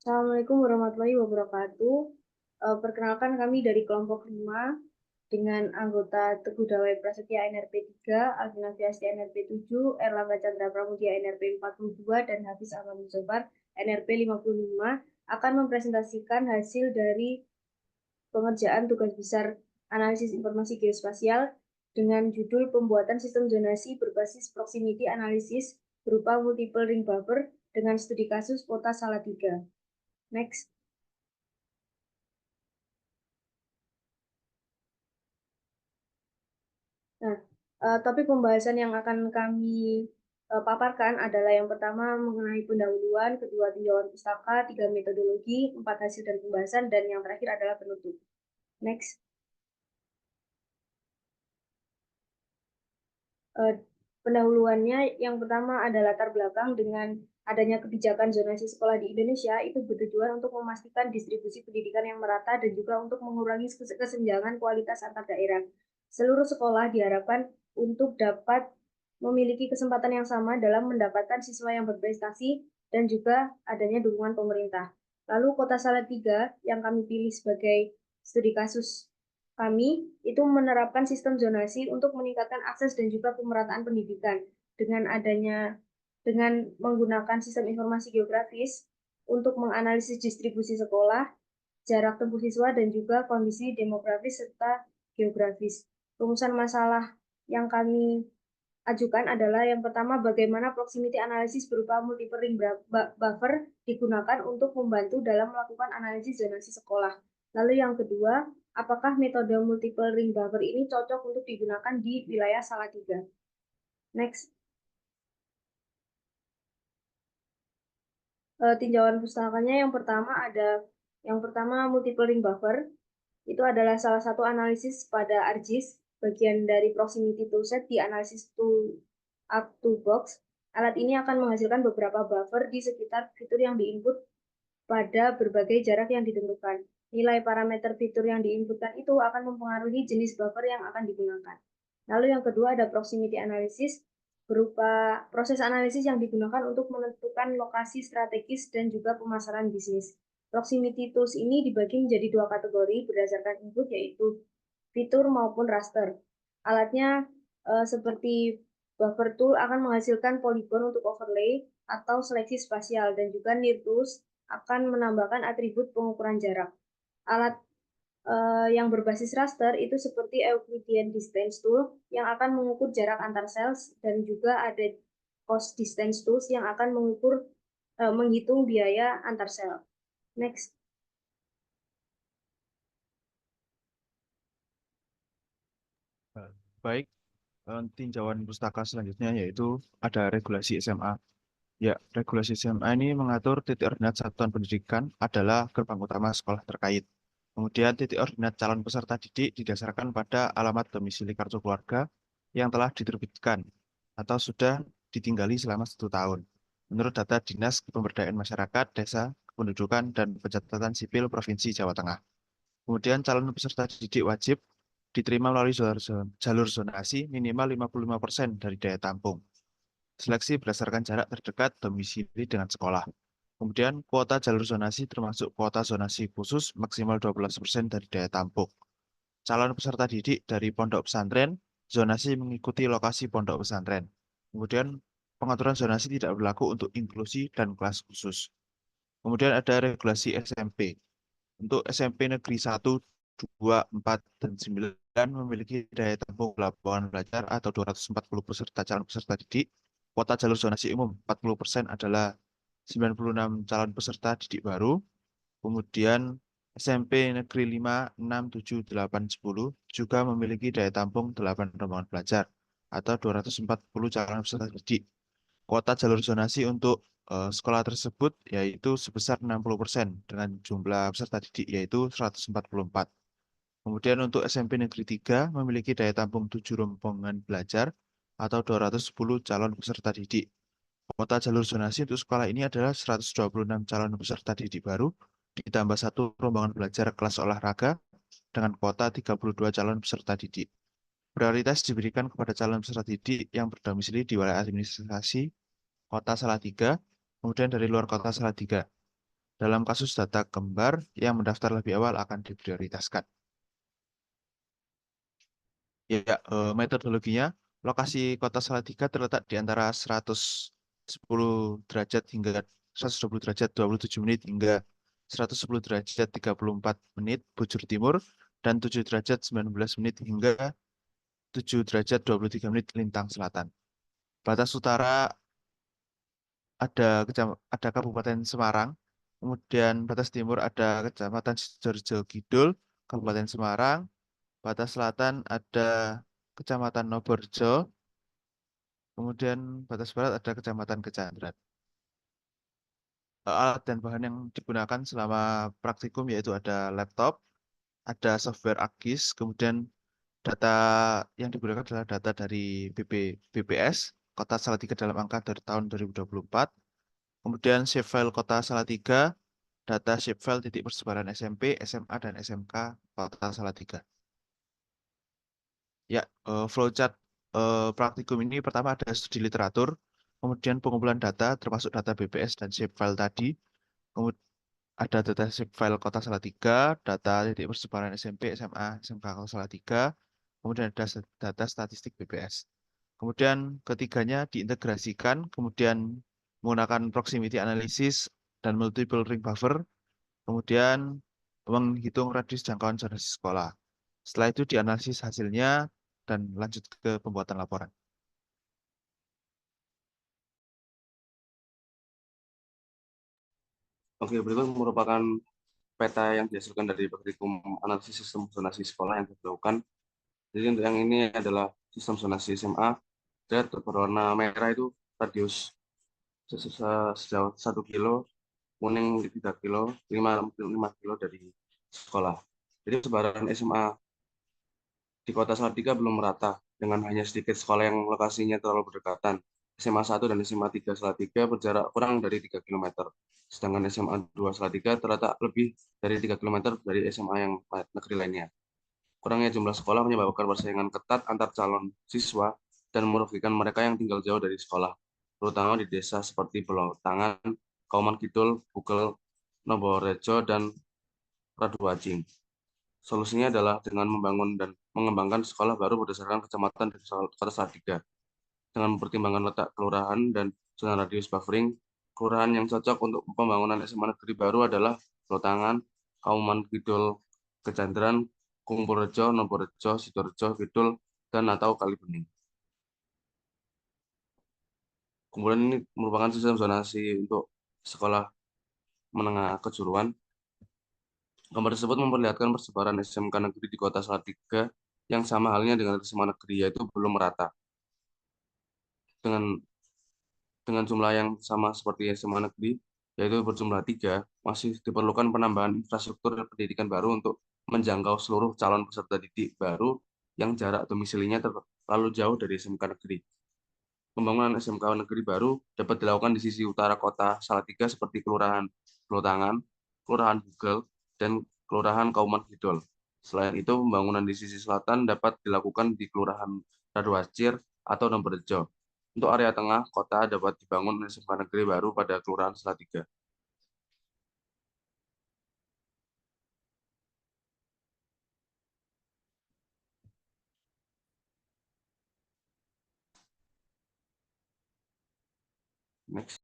Assalamualaikum warahmatullahi wabarakatuh. Perkenalkan kami dari kelompok 5 dengan anggota Teguh Dawai Prasetya NRP 3, Alvina Fiasti NRP 7, Erlangga Chandra Pramudia NRP 42, dan Hafiz Ahmad Muzaffar NRP 55 akan mempresentasikan hasil dari pengerjaan tugas besar analisis informasi geospasial dengan judul pembuatan sistem zonasi berbasis proximity analysis berupa multiple ring buffer dengan studi kasus kota Salatiga. Next. Nah, topik pembahasan yang akan kami paparkan adalah yang pertama mengenai pendahuluan, kedua tinjauan pustaka, tiga metodologi, empat hasil dan pembahasan, dan yang terakhir adalah penutup. Next. Pendahuluannya yang pertama ada latar belakang dengan adanya kebijakan zonasi sekolah di Indonesia itu bertujuan untuk memastikan distribusi pendidikan yang merata dan juga untuk mengurangi kesenjangan kualitas antar daerah. Seluruh sekolah diharapkan untuk dapat memiliki kesempatan yang sama dalam mendapatkan siswa yang berprestasi dan juga adanya dukungan pemerintah. Lalu Kota Salatiga yang kami pilih sebagai studi kasus kami itu menerapkan sistem zonasi untuk meningkatkan akses dan juga pemerataan pendidikan dengan menggunakan sistem informasi geografis untuk menganalisis distribusi sekolah, jarak tempuh siswa dan juga kondisi demografis serta geografis. Rumusan masalah yang kami ajukan adalah yang pertama bagaimana proximity analysis berupa multiple ring buffer digunakan untuk membantu dalam melakukan analisis zonasi sekolah. Lalu yang kedua, apakah metode multiple ring buffer ini cocok untuk digunakan di wilayah Salatiga? Next. Tinjauan pustakanya yang pertama multiple ring buffer. Itu adalah salah satu analisis pada ArcGIS, bagian dari proximity toolset di analisis up to box. Alat ini akan menghasilkan beberapa buffer di sekitar fitur yang diinput pada berbagai jarak yang ditentukan. Nilai parameter fitur yang diinputkan itu akan mempengaruhi jenis buffer yang akan digunakan. Lalu yang kedua ada proximity analysis, berupa proses analisis yang digunakan untuk menentukan lokasi strategis dan juga pemasaran bisnis. Proximity tools ini dibagi menjadi dua kategori berdasarkan input, yaitu fitur maupun raster. Alatnya seperti buffer tool akan menghasilkan poligon untuk overlay atau seleksi spasial, dan juga near tools akan menambahkan atribut pengukuran jarak. Alat yang berbasis raster itu seperti Euclidean Distance Tool yang akan mengukur jarak antar sel, dan juga ada Cost Distance Tools yang akan menghitung biaya antar sel. Next. Baik, tinjauan pustaka selanjutnya yaitu ada regulasi SMA. Ya, regulasi SMA ini mengatur titik ordinat satuan pendidikan adalah gerbang utama sekolah terkait. Kemudian titik ordinat calon peserta didik didasarkan pada alamat domisili kartu keluarga yang telah diterbitkan atau sudah ditinggali selama 1 tahun. Menurut data Dinas Pemberdayaan Masyarakat, Desa, Kependudukan, dan Pencatatan Sipil Provinsi Jawa Tengah. Kemudian calon peserta didik wajib diterima melalui jalur zonasi minimal 55% dari daya tampung. Seleksi berdasarkan jarak terdekat domisili dengan sekolah. Kemudian kuota jalur zonasi termasuk kuota zonasi khusus maksimal 12% dari daya tampung. Calon peserta didik dari pondok pesantren, zonasi mengikuti lokasi pondok pesantren. Kemudian pengaturan zonasi tidak berlaku untuk inklusi dan kelas khusus. Kemudian ada regulasi SMP. Untuk SMP Negeri 1, 2, 4, dan 9 memiliki daya tampung lapangan belajar atau 240 peserta calon peserta didik. Kuota jalur zonasi umum 40% adalah 96 calon peserta didik baru. Kemudian SMP Negeri 5, 6, 7, 8, 10 juga memiliki daya tampung 8 rombongan belajar atau 240 calon peserta didik. Kuota jalur zonasi untuk sekolah tersebut yaitu sebesar 60% dengan jumlah peserta didik yaitu 144. Kemudian untuk SMP Negeri 3 memiliki daya tampung 7 rombongan belajar atau 210 calon peserta didik. Kuota jalur zonasi untuk sekolah ini adalah 126 calon peserta didik baru ditambah 1 rombongan belajar kelas olahraga dengan kuota 32 calon peserta didik. Prioritas diberikan kepada calon peserta didik yang berdomisili di wilayah administrasi Kota Salatiga, kemudian dari luar Kota Salatiga. Dalam kasus data kembar, yang mendaftar lebih awal akan diprioritaskan. Metodologinya, lokasi kota Salatiga terletak di antara 110 derajat hingga 120 derajat 27 menit hingga 110 derajat 34 menit bujur timur dan 7 derajat 19 menit hingga 7 derajat 23 menit lintang selatan. Batas utara ada Kabupaten Semarang, kemudian batas timur ada Kecamatan Sidoarjo Kidul, Kabupaten Semarang, batas selatan ada Kecamatan Noborjo, kemudian batas barat ada Kecamatan Kecandrat. Alat dan bahan yang digunakan selama praktikum yaitu ada laptop, ada software AGIS, kemudian data yang digunakan adalah data dari BPS, Kota Salatiga dalam angka dari tahun 2024, kemudian shapefile Kota Salatiga, data shapefile titik persebaran SMP, SMA, dan SMK Kota Salatiga. Ya, flowchart praktikum ini pertama ada studi literatur, kemudian pengumpulan data termasuk data BPS dan shapefile tadi, kemudian ada data shapefile Kota Salatiga, data titik persebaran SMP, SMA, SMK Kota Salatiga, kemudian ada data statistik BPS. Kemudian ketiganya diintegrasikan, kemudian menggunakan proximity analysis dan multiple ring buffer, kemudian menghitung radius jangkauan zonasi sekolah. Setelah itu dianalisis hasilnya dan lanjut ke pembuatan laporan. Oke, berikut merupakan peta yang dihasilkan dari praktikum analisis sistem zonasi sekolah yang dilakukan. Jadi untuk yang ini adalah sistem zonasi SMA. Dan berwarna merah itu radius sejauh 1 kilo, kuning 3 kilo, 5 kilo dari sekolah. Jadi sebaran SMA di Kota Salatiga belum merata, dengan hanya sedikit sekolah yang lokasinya terlalu berdekatan. SMA 1 dan SMA 3 Salatiga berjarak kurang dari 3 km. Sedangkan SMA 2 Salatiga terletak lebih dari 3 km dari SMA yang negeri lainnya. Kurangnya jumlah sekolah menyebabkan persaingan ketat antar calon siswa dan merugikan mereka yang tinggal jauh dari sekolah, terutama di desa seperti Belotangan, Kauman Kidul, Bukel, Noborejo, dan Raduwajing. Solusinya adalah dengan membangun dan mengembangkan sekolah baru berdasarkan kecamatan dan kota Salatiga. Dengan mempertimbangkan letak kelurahan dan zona radius buffering, kelurahan yang cocok untuk pembangunan SMA negeri baru adalah Belotangan, Kauman Kidul, Kecandran, Kumpulrejo, Noborejo, Sidoarjo Kidul, dan atau Kalibening. Kemudian ini merupakan sistem zonasi untuk sekolah menengah kejuruan. Gambar tersebut memperlihatkan persebaran SMK negeri di Kota Salatiga yang sama halnya dengan SMA negeri, yaitu belum merata. Dengan jumlah yang sama seperti SMA negeri, yaitu berjumlah 3, masih diperlukan penambahan infrastruktur pendidikan baru untuk menjangkau seluruh calon peserta didik baru yang jarak domisilinya terlalu jauh dari SMK negeri. Pembangunan SMK negeri baru dapat dilakukan di sisi utara kota Salatiga seperti Kelurahan Belotangan, Kelurahan Bugel, dan Kelurahan Kauman Kidul. Selain itu, pembangunan di sisi selatan dapat dilakukan di Kelurahan Raduacir atau Noborejo. Untuk area tengah, kota dapat dibangun SMK negeri baru pada Kelurahan Salatiga. Next.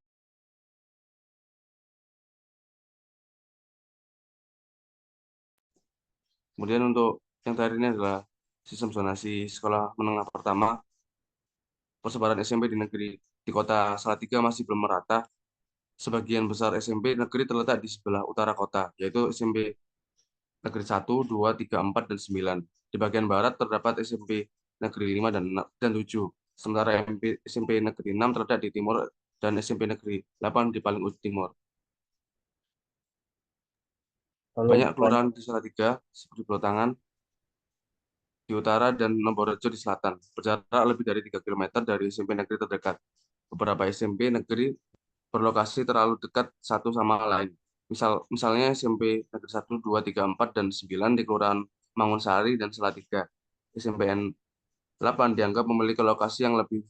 Kemudian untuk yang terakhir ini adalah sistem zonasi sekolah menengah pertama. Persebaran SMP di negeri di kota Salatiga masih belum merata. Sebagian besar SMP negeri terletak di sebelah utara kota, yaitu SMP Negeri 1, 2, 3, 4, dan 9. Di bagian barat terdapat SMP Negeri 5 dan 7. Sementara SMP Negeri 6 terletak di timur dan SMP Negeri 8 di paling ujung timur. Banyak kelurahan di Salatiga, seperti Belotangan, di utara dan Noborejo di selatan, berjarak lebih dari 3 km dari SMP negeri terdekat. Beberapa SMP negeri berlokasi terlalu dekat satu sama lain. Misalnya SMP Negeri 1, 2, 3, 4, dan 9 di Kelurahan Mangunsari dan Salatiga. SMPN 8 dianggap memiliki lokasi yang lebih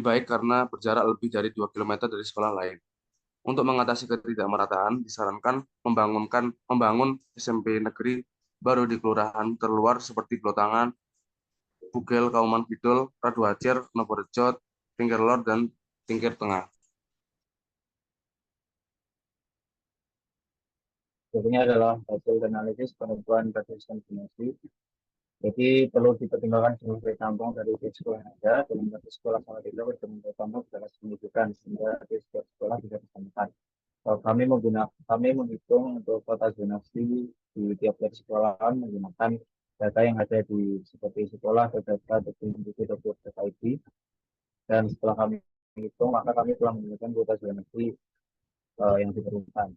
baik karena berjarak lebih dari 2 km dari sekolah lain. Untuk mengatasi ketidakmerataan, disarankan membangun SMP negeri baru di kelurahan terluar seperti Blotangan, Bugel, Kauman Kidul, Raduacer, Noborejo, Tingkir Lor, dan Tingkir Tengah. Berikutnya adalah hasil analisis penentuan berdasarkan zonasi. Jadi perlu dipertimbangkan seluruh tampung dari sekolah yang ada dalam satu sekolah sama tidak bertemu tampung secara signifikan sehingga di setiap sekolah bisa disamakan. Kami menghitung untuk kota zonasi di tiap-tiap sekolahan menggunakan data yang ada di seperti sekolah atau data .id, dan setelah kami hitung maka kami telah menggunakan kota zonasi yang diperlukan.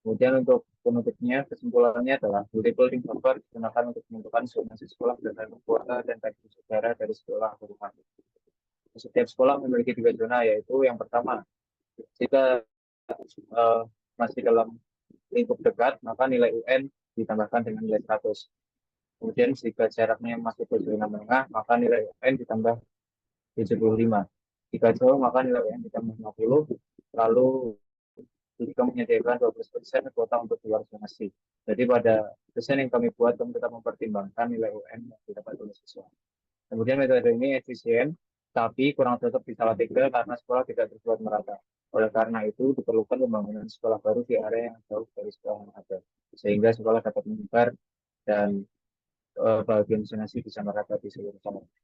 Kemudian untuk penutupnya, kesimpulannya adalah multiple ring buffer digunakan untuk menentukan zonasi sekolah berdasarkan kuota dan tadi saudara dari sekolah ke rumah. Setiap sekolah memiliki 2 zona, yaitu yang pertama, jika masih dalam lingkup dekat, maka nilai UN ditambahkan dengan nilai 100. Kemudian jika jaraknya masuk ke zona menengah, maka nilai UN ditambah 75. Jika jauh, maka nilai UN ditambah 50. Lalu jika menyediakan 12% kuota untuk luar zonasi. Jadi pada desain yang kami buat, kami tetap mempertimbangkan nilai UN yang didapat oleh siswa. Kemudian metode ini efisien, tapi kurang cocok di Salatiga karena sekolah tidak terbuat merata. Oleh karena itu, diperlukan pembangunan sekolah baru di area yang jauh dari sekolah yang ada, sehingga sekolah dapat menyebar dan bagian zonasi bisa merata di seluruh Salatiga.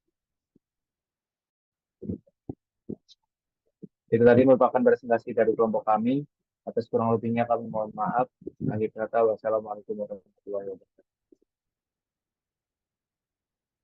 Itu tadi merupakan presentasi dari kelompok kami. Atas kurang lebihnya kami mohon maaf. Akhir kata, wassalamualaikum warahmatullahi wabarakatuh.